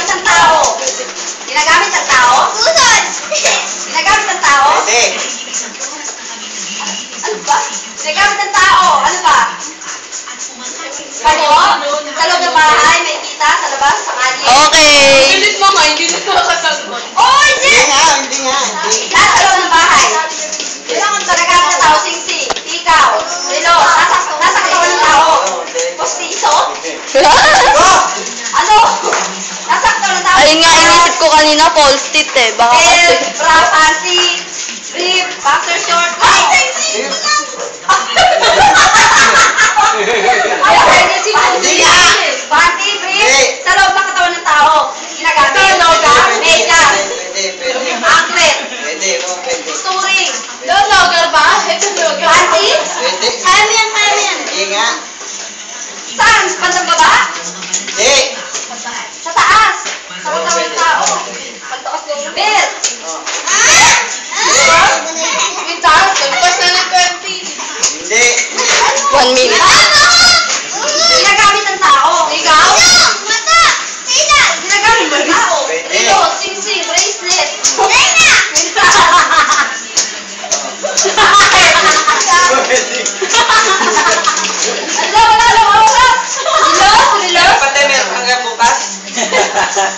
Ginagamit ng tao. Ginagamit ng tao? Susunod! Ginagamit ng tao? Pwede. Ano ba? Ginagamit ng tao. Ano ba? Ano? Sa loob ng bahay, may kita sa labas, sa kalye. Okay. Bilis mo nga, hindi nito nakasagot. Oh, hindi! Hindi nga. Nasa loob ng bahay. Ginagamit ng tao, sing-sing. Ikaw. Lilo. Nasa katawan ng tao. Postiso? Ano? Nasa katawan ng tao. Ayun nga, inisip ko kanina, false teeth eh. Baka kasi. Belt, bra, panty, rib, boxer short. Ay, sing-sing! Hindi nga. Panty, rib, sa loob ng katawan ng tao. Ginagamit. Loga, makeup, Pwede. anklet, Pwede. Pwede. touring, Logger ba? Ito logger. panty. Pwede. Kaya mo yan, kaya mo yan. Hindi nga. Saan? Bandang baba? Hindi. Sa taas. Sa katawan ng tao. Pagtaas ng belt. Yung taas, lagpas na ng 20. Hindi. 1 minute. Ginagamit ng tao. Ikaw? Ginagamit ng tao. Pwede. Ito, sing-sing, bracelet. Ano, wala, lumawag. Dilo? Pati meron hanggang bukas.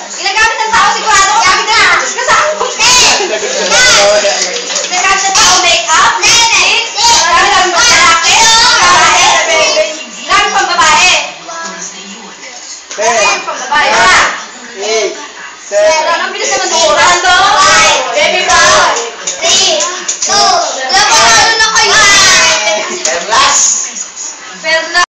Ginagamit ng tao, sigurado. Gamit na. Kasama ko. Ginagamit ng tao, make-up, lipstick. Ginagamit ng lalaki. Ginagamit pang babae. Ginagamit pang babae. 8, 7, Ang bilis naman ng oras. Baby boy. 3, 2, 1. Perlas. Perla.